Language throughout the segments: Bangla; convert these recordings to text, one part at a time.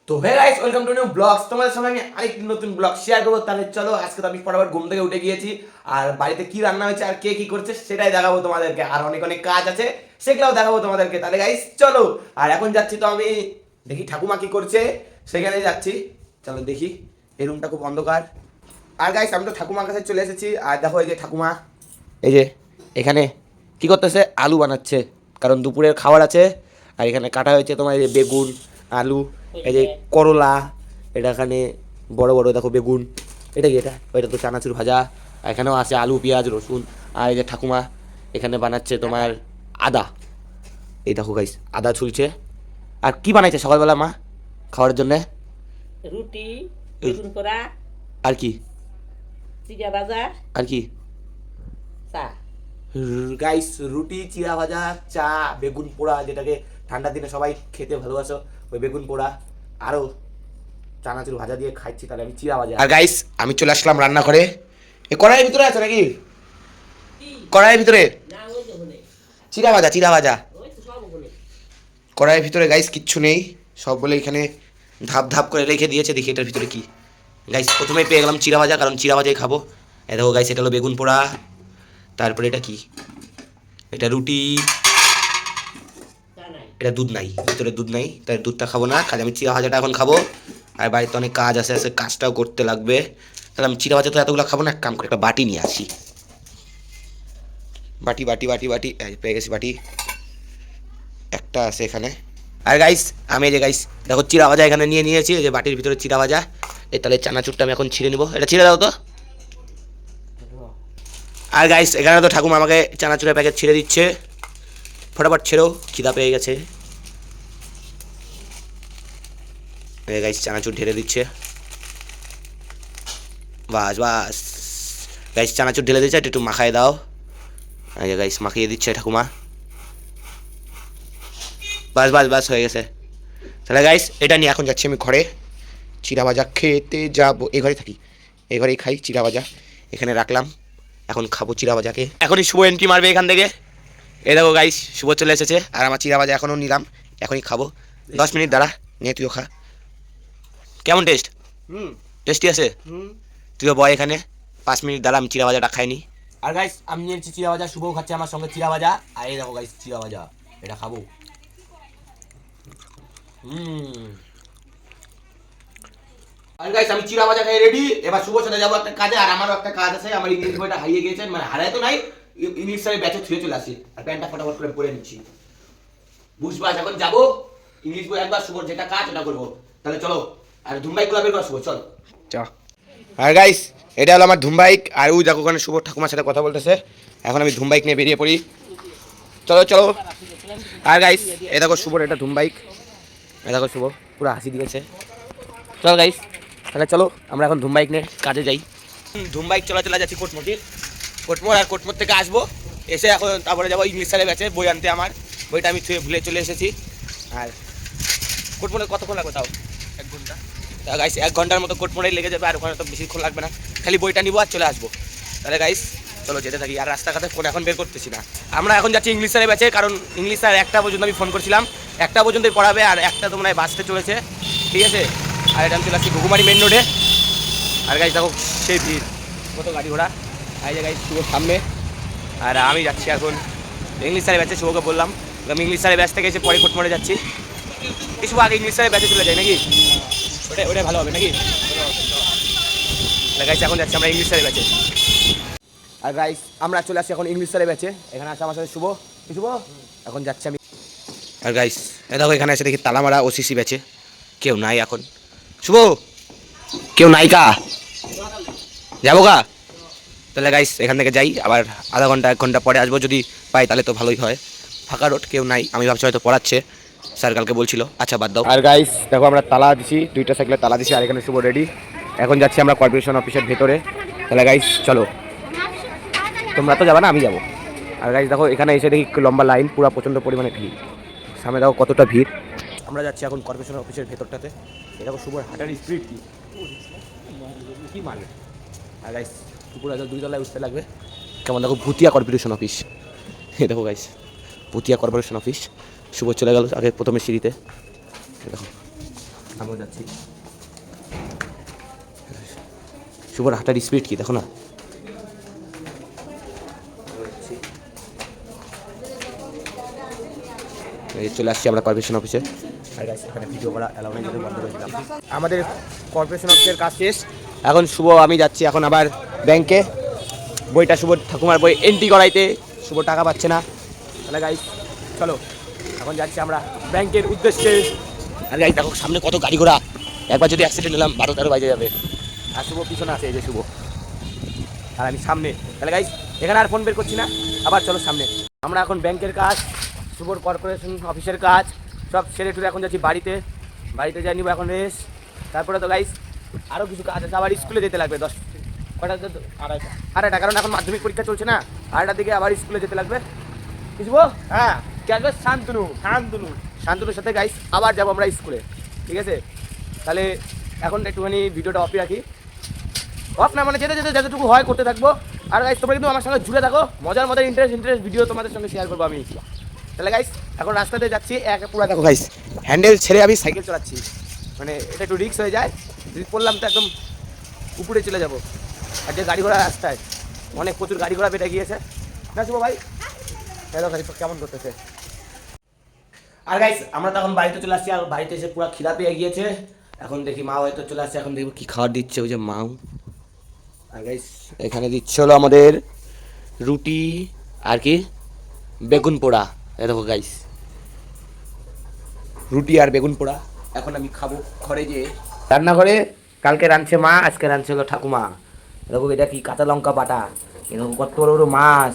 তো hey guys, welcome to new blogs. তোমাদের সঙ্গে আমি আরেকটি নতুন ব্লগ শেয়ার করবো। তাহলে চলো, আজকে তো আমি ফটাফট ঘুম থেকে উঠে গিয়েছি, আর বাড়িতে কি রান্না হয়েছে আর কে কি করছে সেটাই দেখাবো তোমাদেরকে। আর অনেক অনেক কাজ আছে, সেগুলোও দেখাবো তোমাদেরকে। তাহলে গাইস চলো, আর এখন যাচ্ছি তো আমি, দেখি ঠাকুমা কি করছে, সেখানে যাচ্ছি। চলো দেখি, এই রুমটা খুব অন্ধকার। আর গাইস আমি তো ঠাকুমার কাছে চলে এসেছি, আর দেখো এই যে ঠাকুমা এই যে এখানে কি করতেছে, আলু বানাচ্ছে, কারণ দুপুরের খাবার আছে। আর এখানে কাটা হয়েছে তোমার এই যে বেগুন, আলু, এই যে করলা, এটা এখানে বড় বড় দেখো বেগুন, এটা কি, এটা ওইটা তো চানাচুর ভাজা। আর এখানেও আছে আলু, পেঁয়াজ, রসুন। আর এই যে ঠাকুমা এখানে বানাচ্ছে তোমার আদা, এই দেখো গাইস আদা ছুলছে। আর কি বানাইছে সকালবেলা মা খাওয়ার জন্য? রুটি, বেগুন পোড়া, আর কি, চিড়া ভাজা, আর কি চা। গাইস রুটি, চিড়া ভাজা, চা, বেগুন পোড়া, যেটাকে ঠান্ডার দিনে সবাই খেতে ভালোবাসো, ওই বেগুন পোড়া, আরও চানাচুর ভাজা দিয়ে খাচ্ছি। তাহলে আমি চিড়া ভাজা। আর গাইস আমি চলে আসলাম রান্নাঘরে। এ কড়াইয়ের ভিতরে আছে নাকি? কড়াইয়ের ভিতরে না, ওই যে ওখানে, চিড়া ভাজা, চিড়া ভাজা ওই তো সব ওখানে। কড়াইয়ের ভিতরে গাইস কিচ্ছু নেই, সব বলে এখানে ধাপ ধাপ করে রেখে দিয়েছে। দেখি এটার ভিতরে কি। গাইস প্রথমেই পেয়ে গেলাম চিড়া ভাজা, কারণ চিড়া ভাজাই খাবো। এ দেখো গাইস, এটা হলো বেগুন পোড়া, তারপরে এটা কি, এটা রুটি, চা নাই। এটা দুধ নাই, ভিতরে দুধ নাই, তাই দুধটা খাবো না। কাজে আমি চিড়া ভাজাটা এখন খাবো। আর বাড়িতে অনেক কাজ আছে, কাজটাও করতে লাগবে। তাহলে আমি চিড়া ভাজা তো এতগুলো খাবো না, এক কাম করে একটা বাটি নিয়ে আসি। বাটি বাটি বাটি বাটি, এই পেয়ে গেছি বাটি, একটা আছে এখানে। আর গাইস আমি এই যে গাইস দেখো চিড়া ভাজা এখানে নিয়ে নিয়েছি, এই যে বাটির ভিতরে চিড়া ভাজা। এই তাহলে চানাচুরটা আমি এখন ছিঁড়ে নিবো, এটা ছিঁড়ে দাও তো। আর গাইস এখানে তো ঠাকুমা আমাকে চানাচুরের প্যাকেট ছিঁড়ে দিচ্ছে, ফটাফট ছেড়েও, খিদা পেয়ে গেছে। গাইস চানাচুর ঢেলে দিচ্ছে, বাস বাস। গাইস চানাচুর ঢেলে দিচ্ছে, একটু মাখায় দাও। এই গাইস মাখিয়ে দিচ্ছে ঠাকুমা, বাস বাস বাস হয়ে গেছে। তাহলে গাইস এটা নিয়ে এখন যাচ্ছি আমি ঘরে, চিড়া ভাজা খেতে যাবো। এই ঘরে থাকি, এই ঘরেই খাই চিড়া ভাজা, এখানে রাখলাম। এখন খাবো চিড়া ভাজাকে, এখনই শুভ এন্ট্রি মারবে এখান থেকে। এই দেখো গাইস শুভ চলে এসেছে, আর আমার চিড়া ভাজা এখনও নিলাম, এখনই খাবো। 10 মিনিট দাঁড়া, নিয়ে তুইও খা। কেমন টেস্ট? টেস্টি আছে। তুইও বয় এখানে, 5 মিনিট দাঁড়া, আমি চিড়া ভাজাটা খাইনি। আর গাইস আমি নিয়েছি চিড়া ভাজা, শুভও খাচ্ছে আমার সঙ্গে চিড়া ভাজা। আর এই দেখো গাইস চিড়া ভাজা, এটা খাবো। আর গাইস আমি চিড়া ভাজা খাই রেডি। এবার শুভ চলে যাবো একটা কাজে, আর আমারও একটা কাজ আছে। আমার ইংলিশ বইটা হারিয়ে গিয়েছে, মানে হারায় তো নাই, ইংলিশ স্যারের ব্যাচে ছুঁয়ে চলে আসি। আর প্যান্টটা ফটাফট করে পরে নিচ্ছি, বুঝবাস। এখন যাবো ইংলিশ বই একবার, শুভর যেটা কাজ ওটা করবো। তাহলে চলো, আর ধুমবাইকগুলো বের কর শুভ, চল চল। আর গাইস এটা হলো আমার ধুমবাইক, আর ওই দেখো ওখানে শুভ ঠাকুমার সাথে কথা বলতেছে। এখন আমি ধুমবাইক নিয়ে বেরিয়ে পড়ি, চলো চলো। আর গাইস এই দেখো শুভর এটা ধুমবাইক, এই দেখো শুভ পুরো হাসি দিয়েছে। চল গাইস তাহলে চলো আমরা এখন ধুমবাইক নিয়ে কাজে যাই। ধুমবাইক চলা যাচ্ছি কোটমোড়, আর কোটমোড় থেকে আসবো, এসে এখন তারপরে যাবো ইংলিশ স্যারের ব্যাচে বই আনতে। আমার বইটা আমি ভুলে চলে এসেছি। আর কোটমোড়ে কতক্ষণ লাগবে তাও? 1 ঘন্টা। গাইস 1 ঘন্টার মতো কোটমোড়েই লেগে যাবে, আর ওখানে তো বেশিক্ষণ লাগবে না, খালি বইটা নিবো আর চলে আসবো। তাহলে গাইস চলো যেতে থাকি। আর রাস্তাঘাটে ফোন এখন বের করতেছি না, আমরা এখন যাচ্ছি ইংলিশ স্যারের ব্যাচে, কারণ ইংলিশ স্যার 1টা পর্যন্ত আমি ফোন করছিলাম, 1টা পর্যন্তই পড়াবে। আর 1টা তো মনে হয় বাসতে চলেছে, ঠিক আছে। আর এটা আমি চলে আসছি ঘুঘুমারি মেন রোডে। আর গাইস দেখো সেই ভিড়, কত গাড়ি ঘোড়া। এই যে গাইস শুভ সামনে, আর আমি যাচ্ছি এখন ইংলিশ স্যারের ব্যাচে। শুভকে বললাম আমি ইংলিশ স্যারের ব্যাচ থেকে এসে পরে কোটমোড়ে যাচ্ছি। কিছু আগে ইংলিশ স্যারের ব্যাচে চলে যাই নাকি, ওটাই ভালো হবে নাকি? গাইস এখন যাচ্ছি আমরা ইংলিশ স্যারের ব্যাচে। আর গাইস আমরা চলে আসছি এখন ইংলিশ স্যারের ব্যাচে, এখানে আসে আমার সাথে শুভ। শুভ এখন যাচ্ছি আমি। আর গাইস দেখো এখানে এসে দেখি তালা মারা ওসিসি ব্যাচে, কেউ নাই এখন। শুভ কেউ নাই কা, যাবো কা? তাহলে গাইস এখান থেকে যাই, আবার আধা ঘন্টা 1 ঘন্টা পরে আসবো, যদি পাই তাহলে তো ভালোই হয়। ফাঁকা রোড, কেউ নাই, আমি ভাবছি হয়তো পড়াচ্ছে, স্যার কালকে বলছিল। আচ্ছা বাদ দাও। আর গাইস দেখো আমরা তালা দিছি, 2টা সাইকেলে তালা দিছি, আর এখানে শুভ রেডি। এখন যাচ্ছি আমরা কর্পোরেশন অফিসের ভেতরে। তাহলে গাইস চলো, তোমরা তো যাবা না, আমি যাবো। আর গাইস দেখো এখানে এসে দেখি লম্বা লাইন, পুরো প্রচণ্ড পরিমাণে ভিড়, সামনে দেখো কতটা ভিড়। আমরা যাচ্ছি এখন কর্পোরেশন অফিসের ভেতরটাতে। এই দেখো শুভর হাঁটার স্পিড কি মারবে। আর গাইস পুরো 2 তলায় উঠতে লাগবে, কেমন দেখো ভুতিয়া কর্পোরেশন অফিস। এই দেখো গাইস ভুতিয়া কর্পোরেশন অফিস। শুভ চলে গেল আগে প্রথমে সিঁড়িতে, দেখো আমিও যাচ্ছি। শুভর হাঁটার স্পিড কি দেখো না। এই চলে আসছি আমরা কর্পোরেশন অফিসে। এখানে ভিডিও করা অ্যালাউ নেই, বন্ধ করে দিলাম। আমাদের কর্পোরেশন অফিসের কাজ শেষ। এখন শুভ আমি যাচ্ছি এখন আবার ব্যাংকে বইটা শুভ ঠাকুমার বই এন্ট্রি করাইতে। শুভ টাকা পাচ্ছে না, তাহলে গাইস চলো এখন যাচ্ছি আমরা ব্যাংকের উদ্দেশ্যে। আর গাইস দেখো সামনে কত গাড়ি ঘোড়া, একবার যদি অ্যাক্সিডেন্ট হলাম 12-13 বাজে যাবে। আর শুভ পিছনে আছে, এই যে শুভ, আর আমি সামনে। তাহলে গাইস এখানে আর ফোন বের করছি না, আবার চলো সামনে। আমরা এখন ব্যাংকের কাজ, শুভর কর্পোরেশন অফিসের কাজ সব সেরে টুরে এখন যাচ্ছি বাড়িতে। বাড়িতে যাই নিব এখন রেস্ট। তারপরে তো গাইস আরও কিছু কাজ আছে, আবার স্কুলে যেতে লাগবে 10 কটা 2:30, কারণ এখন মাধ্যমিক পরীক্ষা চলছে না। 2:30টার দিকে আবার স্কুলে যেতে লাগবে। কিছু হ্যাঁ কে আসবে? শান্তনুর সাথে গাইস আবার যাবো আমরা স্কুলে, ঠিক আছে? তাহলে এখন একটুখানি ভিডিওটা অফই রাখি। অফ না মানে যেতে যেতে যতটুকু হয় করতে থাকবো। আর গাইস তোমরা কিন্তু আমার সঙ্গে জুড়ে থাকো, মজার ইন্টারেস্ট ভিডিও তোমাদের সঙ্গে শেয়ার করবো আমি। তাহলে গাইস এখন রাস্তাতে যাচ্ছি, পুরো দেখো গাইস হ্যান্ডেল ছেড়ে আমি সাইকেল চালাচ্ছি, মানে এটা একটু রিস্ক হয়ে যায়, যদি পড়লাম তো একদম উপরে চলে যাবো। আর যে গাড়ি ঘোড়া রাস্তায় অনেক প্রচুর গাড়ি ঘোড়া বেড়ে গিয়েছে না শুভ ভাই? হ্যালো গাড়ি কেমন করতেছে। আর গাইস আমরা তো এখন বাড়িতে চলে আসছি, আর বাড়িতে এসে পুরো খিদা পেয়ে গিয়েছে। এখন দেখি মা হয়তো চলে আসছে, এখন দেখবো কি খাবার দিচ্ছে ওই যে মাও। আর গাইস এখানে দিচ্ছে হলো আমাদের রুটি আর কি বেগুন পোড়া। এই দেখো গাইস রুটি আর বেগুন পোড়া এখন আমি খাবো ঘরে গিয়ে। রান্নাঘরে কালকে রাঁধছে মা, আজকে রাঁধছে হলো ঠাকুমা। দেখো এটা কি কাঁচা লঙ্কা বাটা, এরকম কত বড় বড় মাছ,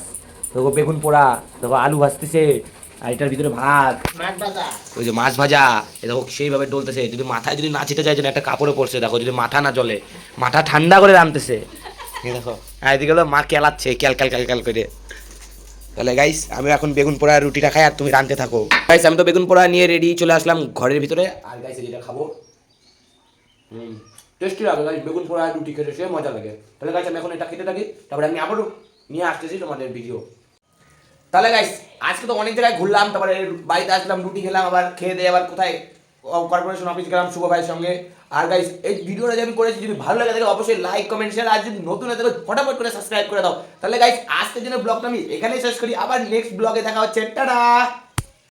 দেখো বেগুন পোড়া, দেখো আলু ভাজতেছে, আর এটার ভিতরে ভাত, ওই যে মাছ ভাজা। এ দেখো সেইভাবে ডলতেছে, যদি মাথায় যদি না ছিটে যায় যেন একটা কাপড়ে পড়ছে, দেখো যদি মাথা না জ্বলে, মাথা ঠান্ডা করে রাঁধতেছে। দেখো আর এদিকে হলো মা কেলাচ্ছে ক্যাল ক্যাল ক্যাল ক্যাল করে। তাহলে গাইস আমি এখন বেগুন পোড়া রুটিটা খাই আর তুমি রাঁধতে থাকো। গাইস আমি তো বেগুন পোড়া নিয়ে রেডি চলে আসলাম ঘরের ভিতরে। আর গাইস যেটা খাবো টেস্টি লাগে গাইস, বেগুন পোড়া রুটি খেতে সে মজা লাগে। তাহলে গাইস আমি এখন এটা খেতে থাকি, তারপরে আমি আবারও নিয়ে আসতেছি তোমাদের ভিডিও। তাহলে গাইস আজকে তো অনেক জায়গায় ঘুরলাম, তারপরে বাড়িতে আসলাম, রুটি খেলাম, আবার খেয়ে দিয়ে আবার কোথায় কর্পোরেশন অফিস গেলাম শুভ ভাইয়ের সঙ্গে। আর গাইস এই ভিডিওটা যে আমি করেছি যদি ভালো লাগে তাহলে অবশ্যই লাইক কমেন্ট শেয়ার, আর যদি নতুন হয়ে থাকে ফটাফট করে সাবস্ক্রাইব করে দাও। তাহলে গাইস আজকের জন্য ব্লগটা আমি এখানেই শেষ করি, আবার নেক্সট ব্লগে দেখা হচ্ছে, টাটা।